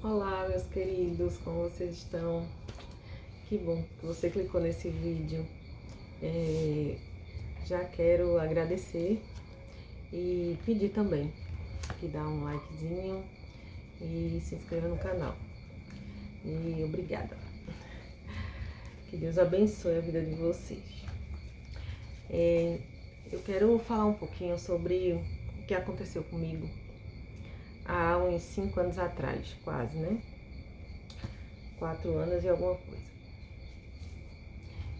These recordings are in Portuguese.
Olá, meus queridos, como vocês estão? Que bom que você clicou nesse vídeo. Já quero agradecer e pedir também que dá um likezinho e se inscreva no canal. E obrigada. Que Deus abençoe a vida de vocês. Eu quero falar um pouquinho sobre o que aconteceu comigo há uns 5 anos atrás, quase, né? 4 anos e alguma coisa.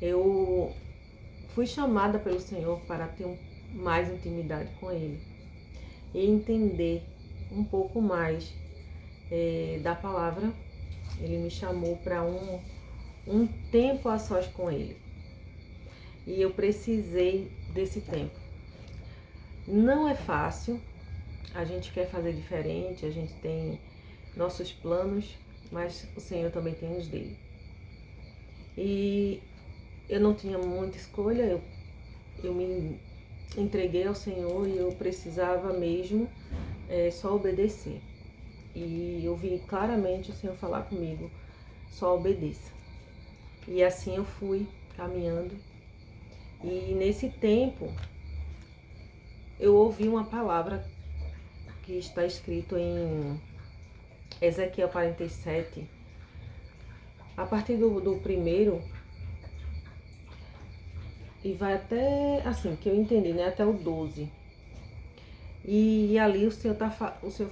Eu fui chamada pelo Senhor para ter mais intimidade com Ele e entender um pouco mais da palavra. Ele me chamou para um tempo a sós com Ele e eu precisei desse tempo. Não é fácil, a gente quer fazer diferente, a gente tem nossos planos, mas o Senhor também tem os dele. E eu não tinha muita escolha, eu me entreguei ao Senhor e eu precisava mesmo só obedecer. E eu vi claramente o Senhor falar comigo, só obedeça. E assim eu fui caminhando. E nesse tempo, eu ouvi uma palavra que está escrito em Ezequiel 47, a partir do primeiro, e vai até, assim, que eu entendi, né, até o 12. E ali o Senhor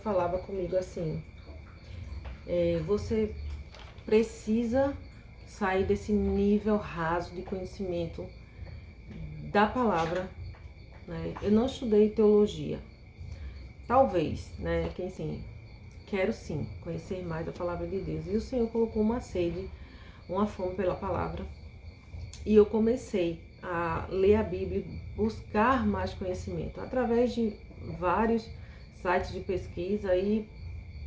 falava comigo assim, você precisa sair desse nível raso de conhecimento da palavra, né? Eu não estudei teologia, talvez, né, quem sim, quero sim conhecer mais da palavra de Deus. E o Senhor colocou uma sede, uma fome pela palavra, e eu comecei a ler a Bíblia, buscar mais conhecimento através de vários sites de pesquisa. E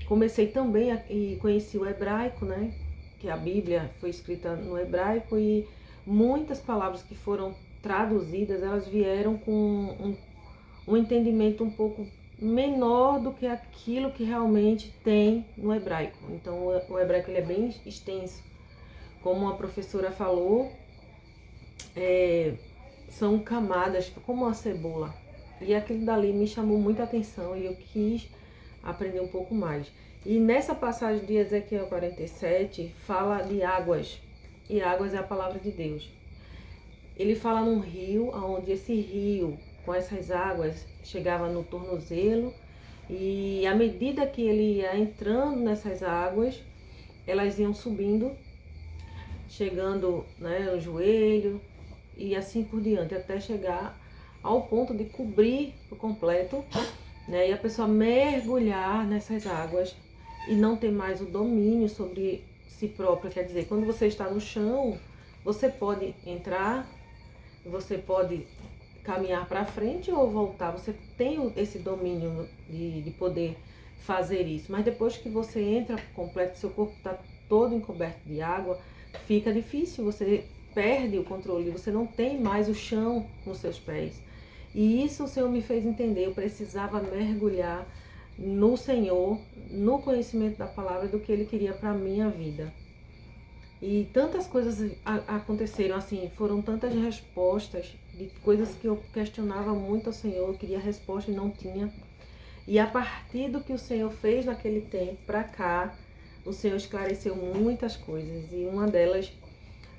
comecei também e conheci o hebraico, né? Que a Bíblia foi escrita no hebraico e muitas palavras que foram traduzidas, elas vieram com um entendimento um pouco menor do que aquilo que realmente tem no hebraico. Então o hebraico ele é bem extenso. Como a professora falou, são camadas como uma cebola. E aquilo dali me chamou muita atenção e eu quis aprender um pouco mais. E nessa passagem de Ezequiel 47, fala de águas. E águas é a palavra de Deus. Ele fala num rio, onde esse rio, com essas águas, chegava no tornozelo. E à medida que ele ia entrando nessas águas, elas iam subindo, chegando, né, no joelho e assim por diante, até chegar ao ponto de cobrir por completo, né, e a pessoa mergulhar nessas águas e não ter mais o domínio sobre si própria. Quer dizer, quando você está no chão, você pode entrar, você pode caminhar para frente ou voltar, você tem esse domínio de poder fazer isso. Mas depois que você entra por completo, seu corpo está todo encoberto de água, fica difícil, você perde o controle, você não tem mais o chão nos seus pés. E isso o Senhor me fez entender, eu precisava mergulhar no Senhor, no conhecimento da palavra, do que Ele queria para a minha vida. E tantas coisas aconteceram, assim, foram tantas respostas de coisas que eu questionava muito ao Senhor, eu queria resposta e não tinha. E a partir do que o Senhor fez naquele tempo para cá, o Senhor esclareceu muitas coisas. E uma delas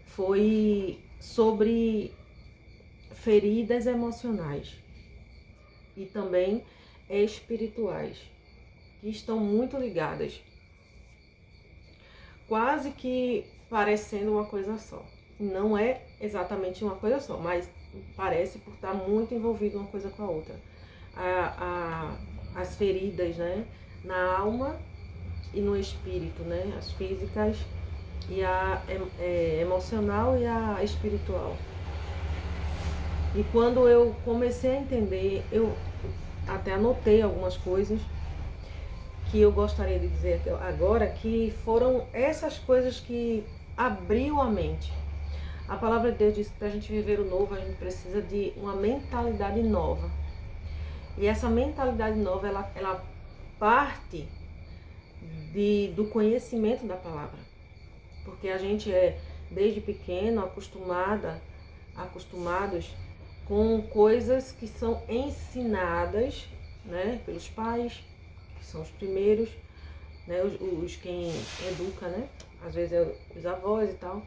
foi sobre feridas emocionais e também espirituais, que estão muito ligadas, quase que parecendo uma coisa só. Não é exatamente uma coisa só, mas parece por estar muito envolvido uma coisa com a outra. As feridas, né, na alma e no espírito, né, as físicas e a emocional e a espiritual. E quando eu comecei a entender, eu até anotei algumas coisas que eu gostaria de dizer agora, que foram essas coisas que abriu a mente. A palavra de Deus diz que para a gente viver o novo, a gente precisa de uma mentalidade nova. E essa mentalidade nova, ela parte do conhecimento da palavra. Porque a gente é, desde pequeno, acostumados com coisas que são ensinadas, né, pelos pais, que são os primeiros, né, os quem educa, né, às vezes é os avós e tal,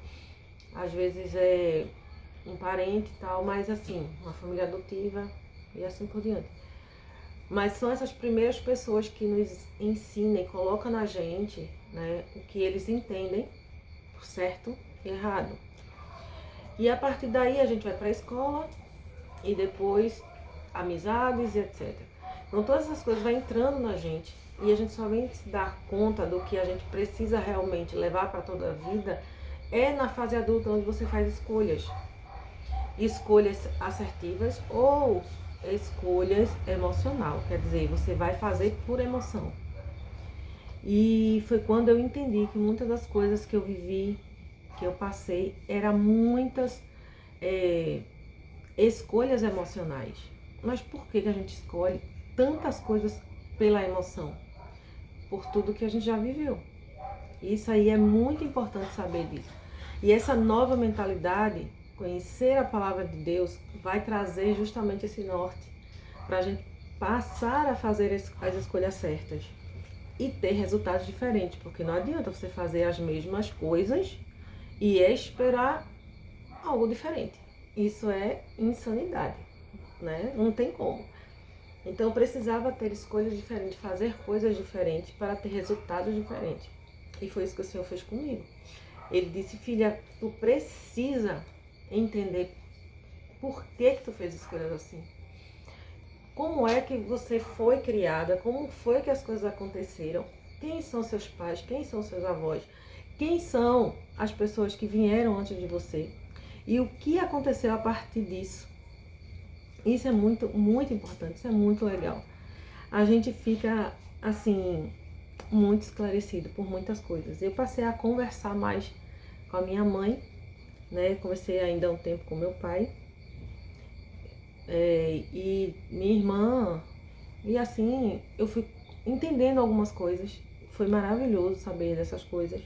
às vezes é um parente e tal, mas assim, uma família adotiva e assim por diante. Mas são essas primeiras pessoas que nos ensinam e colocam na gente, né, o que eles entendem por certo e errado. E a partir daí a gente vai para a escola e depois amizades e etc. Então todas essas coisas vão entrando na gente e a gente só vem se dar conta do que a gente precisa realmente levar para toda a vida é na fase adulta, onde você faz escolhas. Escolhas assertivas ou escolhas emocional, quer dizer, você vai fazer por emoção. E foi quando eu entendi que muitas das coisas que eu vivi, que eu passei, eram muitas escolhas emocionais. Mas por que a gente escolhe tantas coisas pela emoção? Por tudo que a gente já viveu. Isso aí é muito importante saber disso. E essa nova mentalidade, conhecer a palavra de Deus, vai trazer justamente esse norte para a gente passar a fazer as escolhas certas e ter resultados diferentes, porque não adianta você fazer as mesmas coisas e esperar algo diferente. Isso é insanidade, né? Não tem como. Então eu precisava ter escolhas diferentes, fazer coisas diferentes para ter resultados diferentes. E foi isso que o Senhor fez comigo. Ele disse: filha, tu precisa entender por que tu fez escolhas assim. Como é que você foi criada, como foi que as coisas aconteceram, quem são seus pais, quem são seus avós, quem são as pessoas que vieram antes de você e o que aconteceu a partir disso. Isso é muito, muito importante, isso é muito legal. A gente fica, assim, muito esclarecido por muitas coisas. Eu passei a conversar mais com a minha mãe, né? Conversei ainda um tempo com meu pai. E minha irmã, e assim, eu fui entendendo algumas coisas. Foi maravilhoso saber dessas coisas.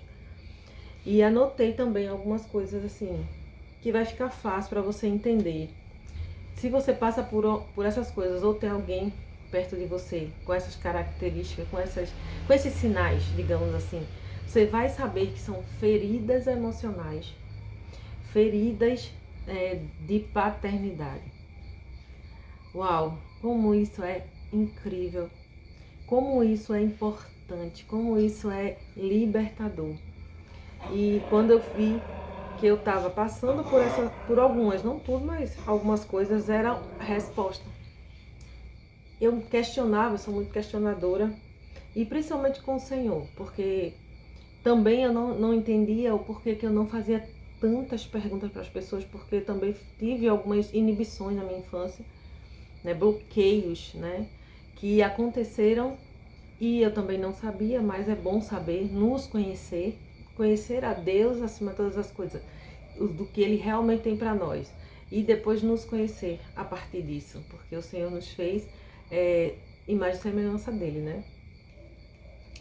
E anotei também algumas coisas assim, que vai ficar fácil para você entender. Se você passa por essas coisas ou tem alguém perto de você com essas características, com esses sinais, digamos assim, você vai saber que são feridas emocionais, feridas de paternidade. Uau, como isso é incrível, como isso é importante, como isso é libertador. E quando eu vi que eu estava passando por algumas, não tudo, mas algumas coisas eram resposta. Eu questionava, eu sou muito questionadora, e principalmente com o Senhor, porque também eu não entendia o porquê que eu não fazia tantas perguntas para as pessoas, porque eu também tive algumas inibições na minha infância, né, bloqueios, né, que aconteceram e eu também não sabia, mas é bom saber, nos conhecer, conhecer a Deus acima de todas as coisas, do que Ele realmente tem para nós e depois nos conhecer a partir disso, porque o Senhor nos fez imagem e semelhança dele, né?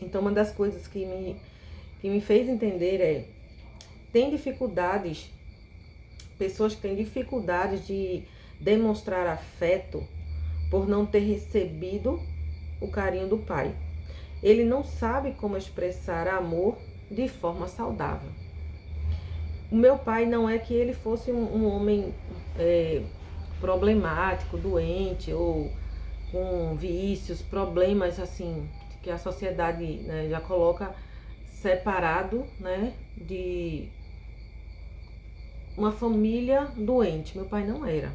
Então uma das coisas que me fez entender tem dificuldades, pessoas que têm dificuldades de demonstrar afeto por não ter recebido o carinho do pai. Ele não sabe como expressar amor de forma saudável. O meu pai não é que ele fosse um homem problemático, doente ou com vícios, problemas assim, que a sociedade, né, já coloca separado, né, de uma família doente. Meu pai não era.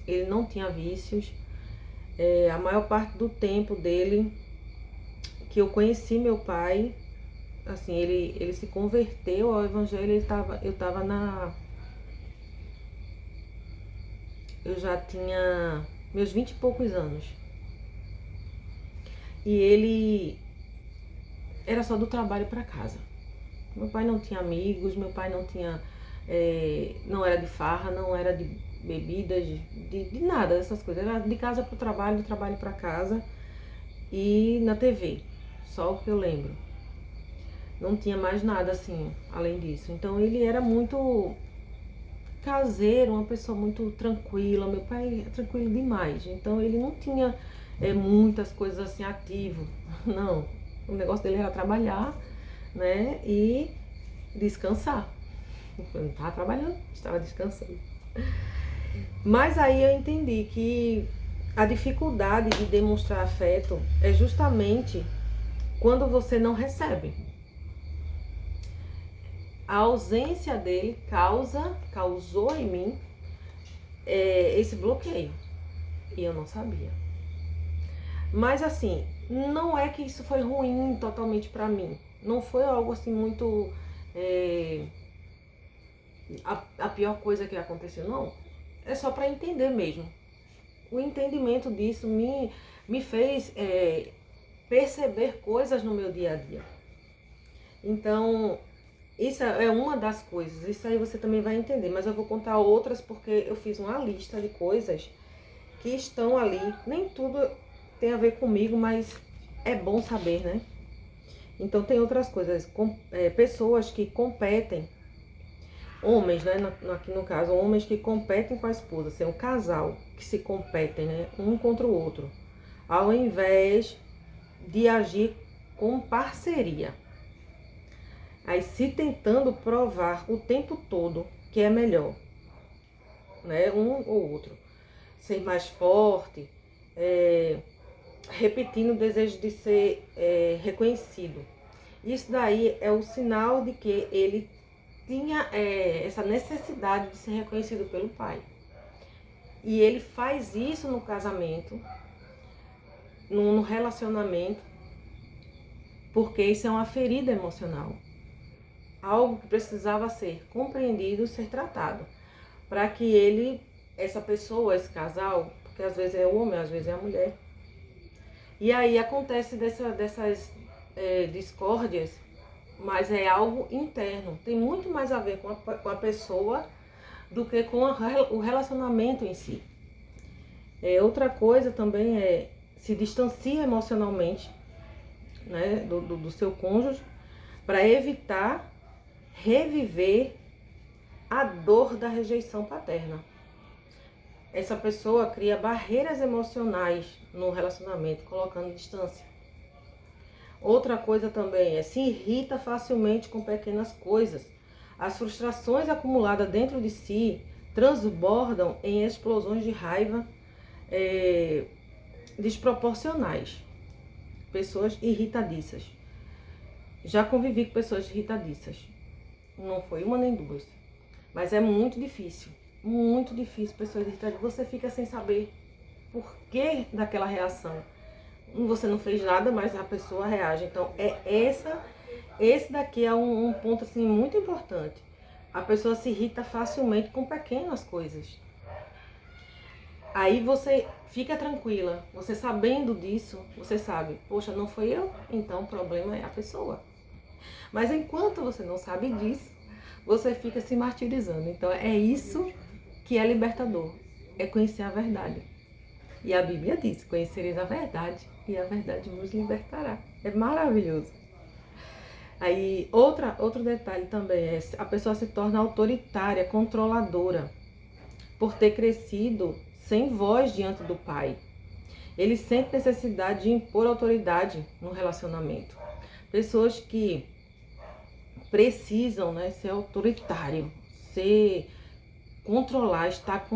Ele não tinha vícios. A maior parte do tempo dele, que eu conheci meu pai, assim, ele se converteu ao evangelho, eu já tinha meus 20 e poucos anos. E ele era só do trabalho para casa. Meu pai não tinha amigos, meu pai não tinha, não era de farra, não era de bebidas, de nada dessas coisas. Era de casa para o trabalho, do trabalho para casa e na TV, só o que eu lembro. Não tinha mais nada assim, além disso. Então ele era muito caseiro, uma pessoa muito tranquila. Meu pai é tranquilo demais. Então ele não tinha muitas coisas assim ativo. Não. O negócio dele era trabalhar, né? E descansar. Eu não estava trabalhando, estava descansando. Mas aí eu entendi que a dificuldade de demonstrar afeto é justamente quando você não recebe. A ausência dele causou em mim esse bloqueio. E eu não sabia. Mas assim, não é que isso foi ruim totalmente pra mim. Não foi algo assim muito... a pior coisa que aconteceu, não. É só pra entender mesmo. O entendimento disso me fez perceber coisas no meu dia a dia. Então, isso é uma das coisas. Isso aí você também vai entender. Mas eu vou contar outras porque eu fiz uma lista de coisas que estão ali. Nem tudo tem a ver comigo, mas é bom saber, né? Então tem outras coisas. Pessoas que competem, homens, né? Aqui no caso, homens que competem com a esposa. Assim, um casal que se competem, né? Um contra o outro. Ao invés de agir com parceria. Aí se tentando provar o tempo todo que é melhor, né? Um ou outro. Ser mais forte, repetindo o desejo de ser reconhecido. Isso daí é o sinal de que ele tinha essa necessidade de ser reconhecido pelo pai. E ele faz isso no casamento, no relacionamento, porque isso é uma ferida emocional. Algo que precisava ser compreendido, ser tratado. Para que ele, essa pessoa, esse casal, porque às vezes é o homem, às vezes é a mulher. E aí acontece dessas discórdias, mas é algo interno. Tem muito mais a ver com a pessoa do que com o relacionamento em si. Outra coisa também é se distancia emocionalmente, né, do seu cônjuge, para evitar reviver a dor da rejeição paterna. Essa pessoa cria barreiras emocionais no relacionamento, colocando distância. Outra coisa também se irrita facilmente com pequenas coisas. As frustrações acumuladas dentro de si transbordam em explosões de raiva desproporcionais. Pessoas irritadiças. Já convivi com pessoas irritadiças. Não foi uma nem duas. Mas é muito difícil pessoas irritadiças. Você fica sem saber por que daquela reação. Você não fez nada, mas a pessoa reage. Então, esse daqui é um ponto assim, muito importante. A pessoa se irrita facilmente com pequenas coisas. Aí você fica tranquila. Você sabendo disso, você sabe, poxa, não foi eu? Então o problema é a pessoa. Mas enquanto você não sabe disso, você fica se martirizando. Então é isso que é libertador. É conhecer a verdade. E a Bíblia diz, conhecereis a verdade e a verdade vos libertará. É maravilhoso. Aí, outro detalhe também é a pessoa se torna autoritária, controladora, por ter crescido sem voz diante do pai. Ele sente necessidade de impor autoridade no relacionamento. Pessoas que precisam, né, ser autoritário, controlar, estar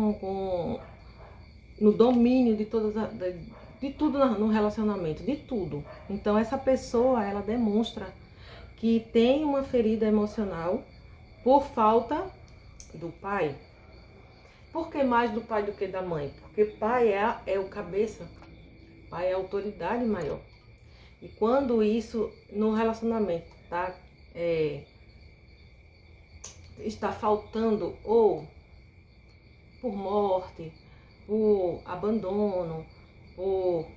no domínio de tudo no relacionamento, de tudo. Então essa pessoa, ela demonstra que tem uma ferida emocional por falta do pai. Por que mais do pai do que da mãe? Porque pai é o cabeça, pai é a autoridade maior. E quando isso no relacionamento está faltando, ou por morte, por abandono, por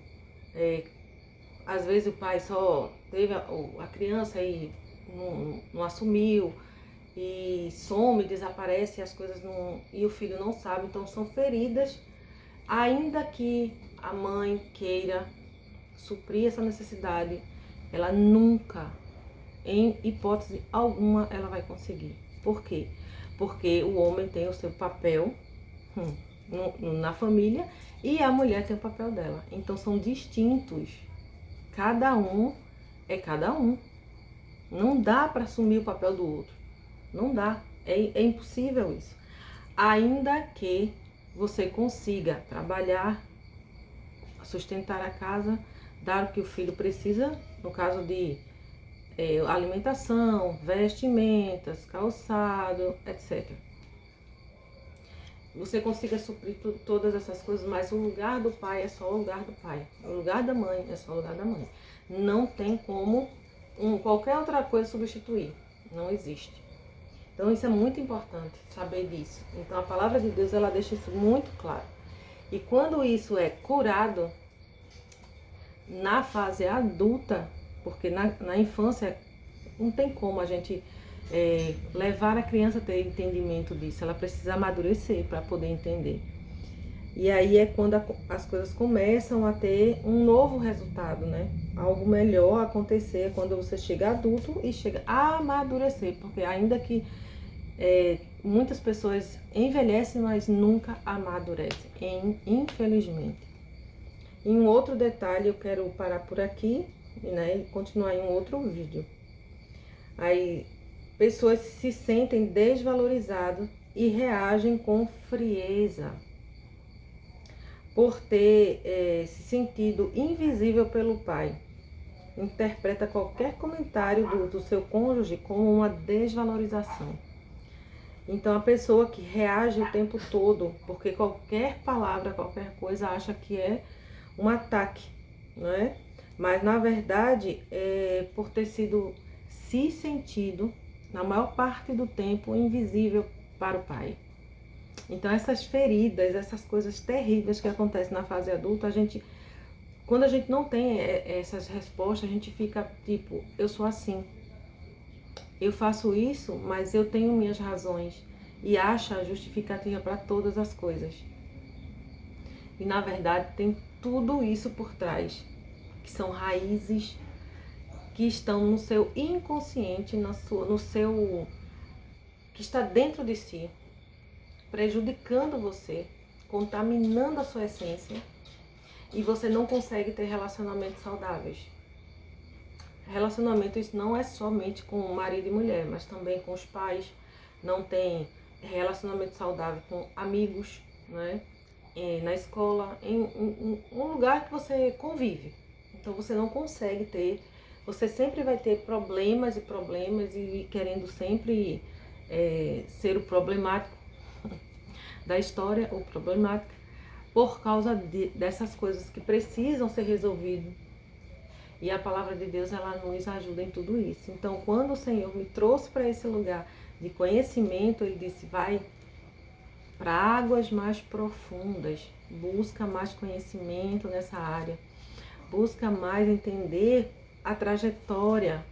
às vezes o pai só teve a criança e não assumiu, e some, desaparece, as coisas e o filho não sabe. Então são feridas, ainda que a mãe queira suprir essa necessidade, ela nunca em hipótese alguma ela vai conseguir. Por quê? Porque o homem tem o seu papel na família e a mulher tem o papel dela. Então são distintos. Cada um é cada um. Não dá para assumir o papel do outro. Não dá. É impossível isso. Ainda que você consiga trabalhar, sustentar a casa, dar o que o filho precisa, no caso de alimentação, vestimentas, calçado, etc. Você consiga suprir todas essas coisas, mas o lugar do pai é só o lugar do pai. O lugar da mãe é só o lugar da mãe. Não tem como qualquer outra coisa substituir. Não existe. Então isso é muito importante, saber disso. Então a palavra de Deus, ela deixa isso muito claro. E quando isso é curado, na fase adulta, porque na infância não tem como a gente levar a criança a ter entendimento disso. Ela precisa amadurecer para poder entender. E aí é quando as coisas começam a ter um novo resultado, né? Algo melhor acontecer quando você chega adulto e chega a amadurecer. Porque ainda que muitas pessoas envelhecem, mas nunca amadurecem, infelizmente. E um outro detalhe, eu quero parar por aqui, né, e continuar em um outro vídeo. Aí, pessoas se sentem desvalorizadas e reagem com frieza por ter se sentido invisível pelo pai. Interpreta qualquer comentário do seu cônjuge como uma desvalorização. Então, a pessoa que reage o tempo todo, porque qualquer palavra, qualquer coisa, acha que é um ataque, não é? Mas, na verdade, por ter sido se sentido, na maior parte do tempo, invisível para o pai. Então, essas feridas, essas coisas terríveis que acontecem na fase adulta, quando a gente não tem essas respostas, a gente fica tipo, eu sou assim. Eu faço isso, mas eu tenho minhas razões. E acha justificativa para todas as coisas. E, na verdade, tem tudo isso por trás, que são raízes que estão no seu inconsciente, que está dentro de si, prejudicando você, contaminando a sua essência, e você não consegue ter relacionamentos saudáveis. Relacionamento, isso não é somente com o marido e mulher, mas também com os pais. Não tem relacionamento saudável com amigos, né? Na escola, em um lugar que você convive. Então você não consegue ter, você sempre vai ter problemas e querendo sempre ser o problemático da história, o problemático, por causa dessas coisas que precisam ser resolvidas. E a palavra de Deus, ela nos ajuda em tudo isso. Então, quando o Senhor me trouxe para esse lugar de conhecimento, Ele disse, vai para águas mais profundas, busca mais conhecimento nessa área, busca mais entender a trajetória,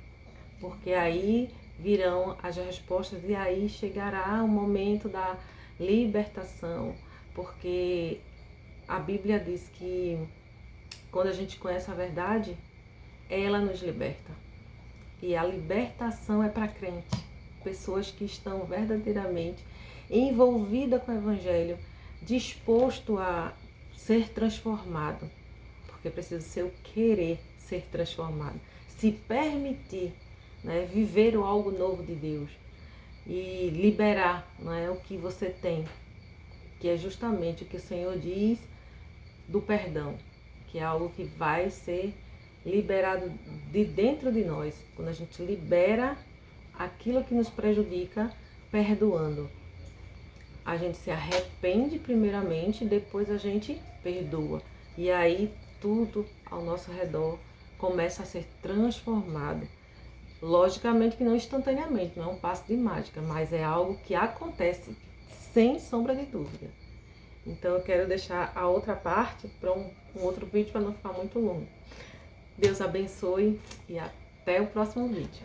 porque aí virão as respostas e aí chegará o momento da libertação, porque a Bíblia diz que quando a gente conhece a verdade, ela nos liberta. E a libertação é para crente, pessoas que estão verdadeiramente envolvidas com o Evangelho, disposto a ser transformado, porque precisa ser o querer ser transformado, se permitir, né, viver algo novo de Deus e liberar, né, o que você tem, que é justamente o que o Senhor diz do perdão, que é algo que vai ser liberado de dentro de nós, quando a gente libera aquilo que nos prejudica, perdoando. A gente se arrepende primeiramente, depois a gente perdoa. E aí tudo ao nosso redor começa a ser transformado. Logicamente que não instantaneamente, não é um passo de mágica, mas é algo que acontece sem sombra de dúvida. Então eu quero deixar a outra parte para um outro vídeo para não ficar muito longo. Deus abençoe e até o próximo vídeo.